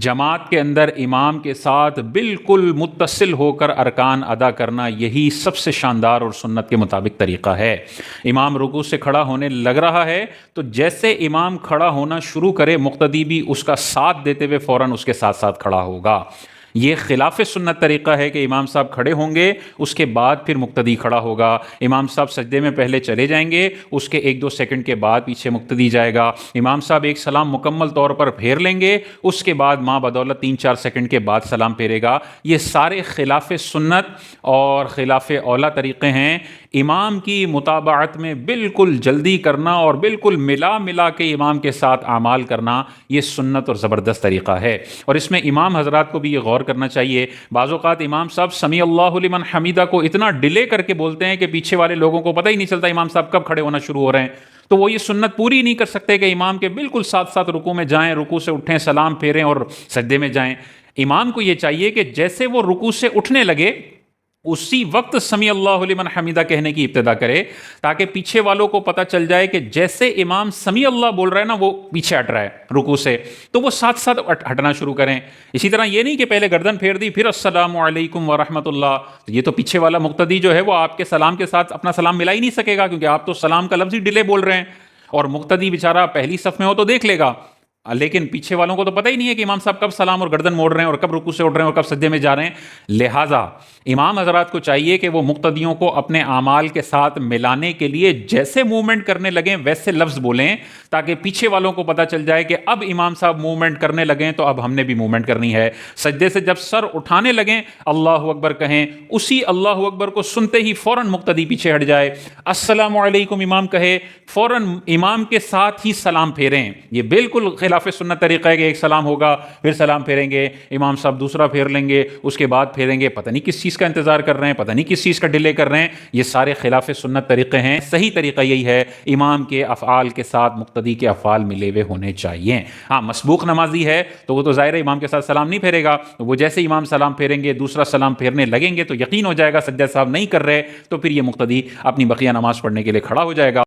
جماعت کے اندر امام کے ساتھ بالکل متصل ہو کر ارکان ادا کرنا یہی سب سے شاندار اور سنت کے مطابق طریقہ ہے۔ امام رکوع سے کھڑا ہونے لگ رہا ہے تو جیسے امام کھڑا ہونا شروع کرے مقتدی بھی اس کا ساتھ دیتے ہوئے فوراً اس کے ساتھ ساتھ کھڑا ہوگا۔ یہ خلاف سنت طریقہ ہے کہ امام صاحب کھڑے ہوں گے اس کے بعد پھر مقتدی کھڑا ہوگا، امام صاحب سجدے میں پہلے چلے جائیں گے، اس کے 1-2 سیکنڈ کے بعد پیچھے مقتدی جائے گا، امام صاحب ایک سلام مکمل طور پر پھیر لیں گے، اس کے بعد ماں بدولت 3-4 سیکنڈ کے بعد سلام پھیرے گا۔ یہ سارے خلاف سنت اور خلاف اولا طریقے ہیں۔ امام کی متابعت میں بالکل جلدی کرنا اور بالکل ملا کے امام کے ساتھ اعمال کرنا یہ سنت اور زبردست طریقہ ہے، اور اس میں امام حضرات کو بھی یہ غور کرنا چاہیے۔ بعض اوقات امام صاحب سمیع اللہ لمن حمیدہ کو اتنا ڈیلے کر کے بولتے ہیں کہ پیچھے والے لوگوں کو پتہ ہی نہیں چلتا امام صاحب کب کھڑے ہونا شروع ہو رہے ہیں، تو وہ یہ سنت پوری نہیں کر سکتے کہ امام کے بالکل ساتھ ساتھ رکوع میں جائیں، رکوع سے اٹھیں، سلام پھیریں اور سجدے میں جائیں۔ امام کو یہ چاہیے کہ جیسے وہ رکوع سے اٹھنے لگے اسی وقت سمیع اللہ لمن حمیدہ کہنے کی ابتدا کرے، تاکہ پیچھے والوں کو پتہ چل جائے کہ جیسے امام سمیع اللہ بول رہا ہے نا وہ پیچھے ہٹ رہا ہے رکوع سے، تو وہ ساتھ ساتھ ہٹنا شروع کریں۔ اسی طرح یہ نہیں کہ پہلے گردن پھیر دی پھر السلام علیکم ورحمۃ اللہ، یہ تو پیچھے والا مقتدی جو ہے وہ آپ کے سلام کے ساتھ اپنا سلام ملا ہی نہیں سکے گا، کیونکہ آپ تو سلام کا لفظ ہی ڈیلے بول رہے ہیں، اور مقتدی بیچارہ پہلی صف میں ہو تو دیکھ لے گا، لیکن پیچھے والوں کو تو پتہ ہی نہیں ہے کہ امام صاحب کب سلام اور گردن موڑ رہے ہیں اور کب رکوع سے اٹھ رہے ہیں اور کب سجدے میں جا رہے ہیں۔ لہٰذا امام حضرات کو چاہیے کہ وہ مقتدیوں کو اپنے اعمال کے ساتھ ملانے کے لیے جیسے موومنٹ کرنے لگیں ویسے لفظ بولیں، تاکہ پیچھے والوں کو پتہ چل جائے کہ اب امام صاحب موومنٹ کرنے لگیں تو اب ہم نے بھی موومنٹ کرنی ہے۔ سجدے سے جب سر اٹھانے لگیں اللہ اکبر کہیں، اسی اللہ اکبر کو سنتے ہی فوراً مقتدی پیچھے ہٹ جائے، السلام علیکم امام کہے، فوراً امام کے ساتھ ہی سلام پھیریں۔ یہ بالکل خلاف سنت طریقہ ہے کہ ایک سلام ہوگا پھر سلام پھیریں گے، امام صاحب دوسرا پھیر لیں گے، اس کے بعد پھیریں گے، پتہ نہیں کس چیز کا انتظار کر رہے ہیں، پتہ نہیں کس چیز کا ڈیلے کر رہے ہیں۔ یہ سارے خلاف سنت طریقے ہیں۔ صحیح طریقہ یہی ہے، امام کے افعال کے ساتھ مقتدی کے افعال ملے ہوئے ہونے چاہیے۔ ہاں مسبوق نمازی ہے تو وہ تو ظاہر ہے امام کے ساتھ سلام نہیں پھیرے گا، وہ جیسے امام سلام پھیریں گے دوسرا سلام پھیرنے لگیں گے تو یقین ہو جائے گا سجدہ صاحب نہیں کر رہے، تو پھر یہ مقتدی اپنی بقیہ نماز پڑھنے کے لیے کھڑا ہو جائے گا۔